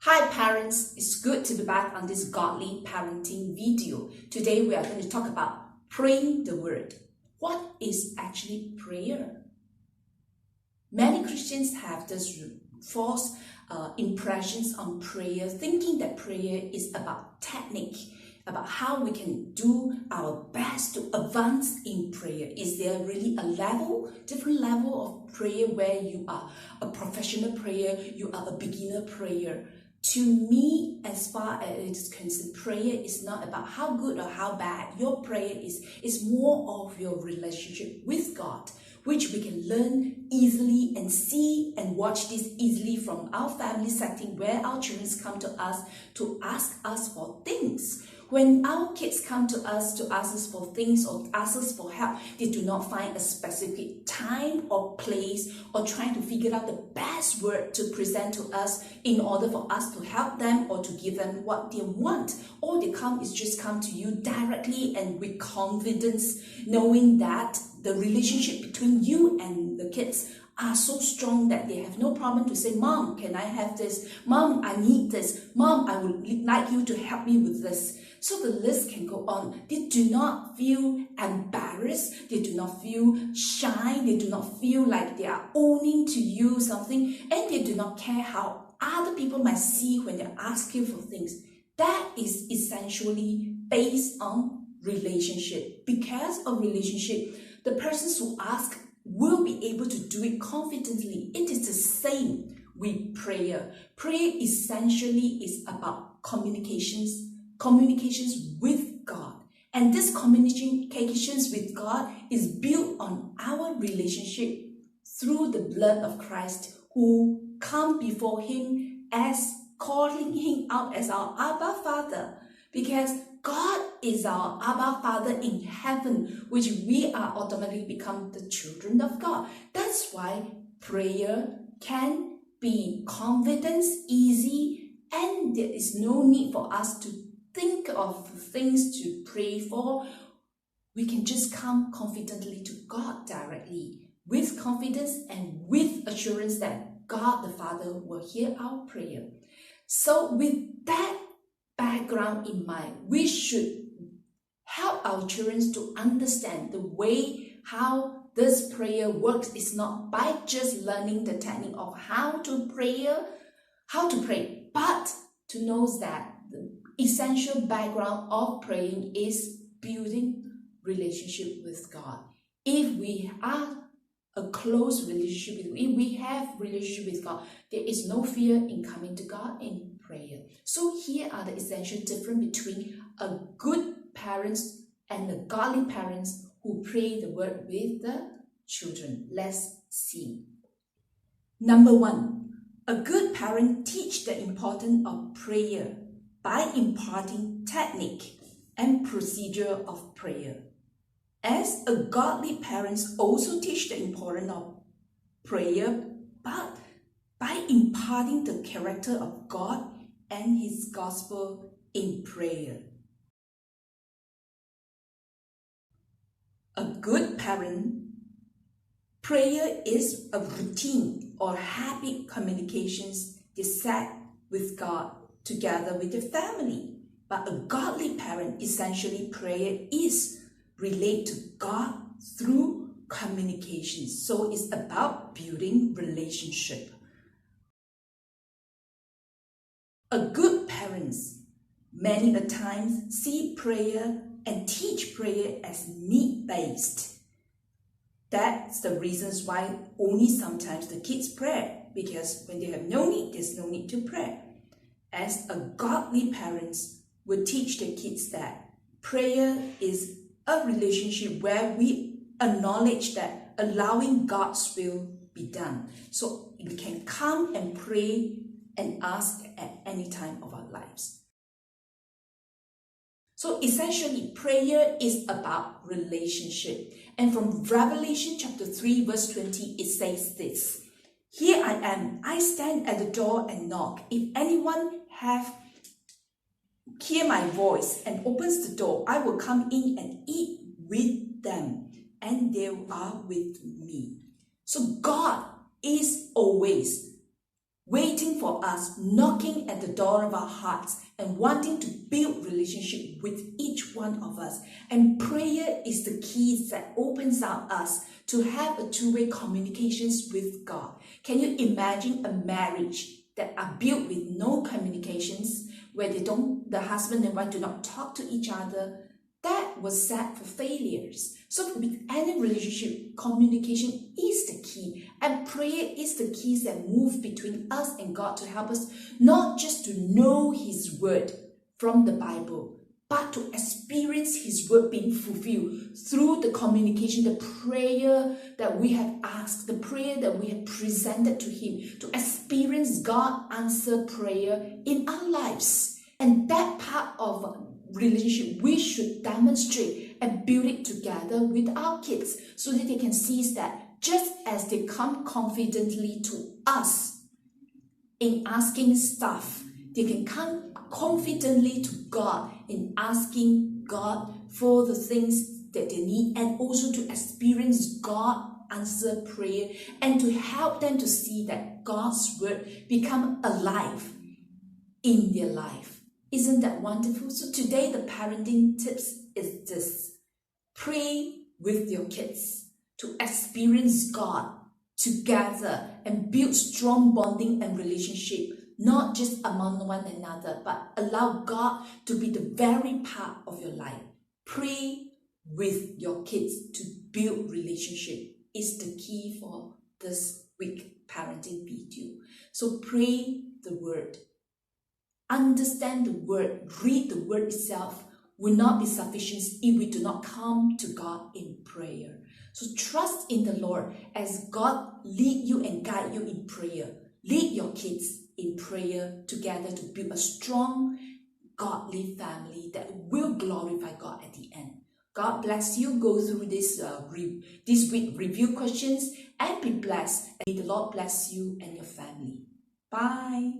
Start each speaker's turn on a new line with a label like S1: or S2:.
S1: Hi parents, it's good to be back on this godly parenting video. Today we are going to talk about praying the word. What is actually prayer? Many Christians have this false impressions on prayer, thinking that prayer is about technique, about how we can do our best to advance in prayer. Is there really a different level of prayer where you are a professional prayer, you are a beginner prayer? To me, as far as it is concerned, prayer is not about how good or how bad your prayer is. It's more of your relationship with God, which we can learn easily and see and watch this easily from our family setting where our children come to us to ask us for things. When our kids come to us to ask us for things or ask us for help, they do not find a specific time or place or trying to figure out the best word to present to us in order for us to help them or to give them what they want. All they come is just come to you directly and with confidence, knowing that the relationship between you and the kids are so strong that they have no problem to say, Mom, can I have this? Mom, I need this. Mom, I would like you to help me with this. So the list can go on. They do not feel embarrassed. They do not feel shy. They do not feel like they are owning to you something. And they do not care how other people might see when they ask you for things. That is essentially based on relationship. Because of relationship, the persons who ask will be able to do it confidently. It is the same with prayer. Prayer essentially is about communications with God. And this communications with God is built on our relationship through the blood of Christ, who come before Him as calling Him out as our Abba Father. Because God is our Abba Father in heaven, which we are automatically become the children of God. That's why prayer can be confidence, easy, and there is no need for us to think of things to pray for. We can just come confidently to God directly, with confidence and with assurance that God the Father will hear our prayer. So with that background in mind, we should help our children to understand the way how this prayer works is not by just learning the technique of how to pray, but to know that the essential background of praying is building relationship with God. If we are a close relationship, if we have relationship with God, there is no fear in coming to God in prayer. So here are the essential difference between a good parents and the godly parents who pray the word with the children. Let's see. Number one, a good parent teach the importance of prayer by imparting technique and procedure of prayer. As a godly parents also teach the importance of prayer, but by imparting the character of God and His gospel in prayer. A good parent, prayer is a routine or habit communications they set with God together with the family. But a godly parent, essentially prayer is relate to God through communication. So it's about building relationship. A good parents many a times see prayer and teach prayer as need-based. That's the reasons why only sometimes the kids pray, because when they have no need, there's no need to pray. As a godly parents will teach the kids that prayer is a relationship where we acknowledge that allowing God's will be done. So we can come and pray and ask at any time of our lives. So essentially, prayer is about relationship. And from Revelation chapter 3 verse 20, it says this: Here I am, I stand at the door and knock. If anyone hear my voice and opens the door, I will come in and eat with them, and they are with me. So God is always waiting for us, knocking at the door of our hearts and wanting to build relationship with each one of us. And prayer is the key that opens up us to have a two-way communications with God. Can you imagine a marriage that are built with no communications, where the husband and wife do not talk to each other? That was set for failures. So with any relationship, communication is the key, and prayer is the keys that move between us and God to help us not just to know His word from the Bible, but to experience His word being fulfilled through the communication, the prayer that we have asked, the prayer that we have presented to Him, to experience God answer prayer in our lives. And that part of relationship we should demonstrate and build it together with our kids, so that they can see that just as they come confidently to us in asking stuff, they can come confidently to God in asking God for the things that they need, and also to experience God answer prayer, and to help them to see that God's word become alive in their life. Isn't that wonderful? So today the parenting tips is this: pray with your kids to experience God together and build strong bonding and relationship, not just among one another, but allow God to be the very part of your life. Pray with your kids to build relationship is the key for this week parenting video. So pray the word. Understand the word, read the word itself will not be sufficient if we do not come to God in prayer. So trust in the Lord as God lead you and guide you in prayer. Lead your kids in prayer together to build a strong, godly family that will glorify God at the end. God bless you. Go through this week review questions and be blessed. And may the Lord bless you and your family. Bye.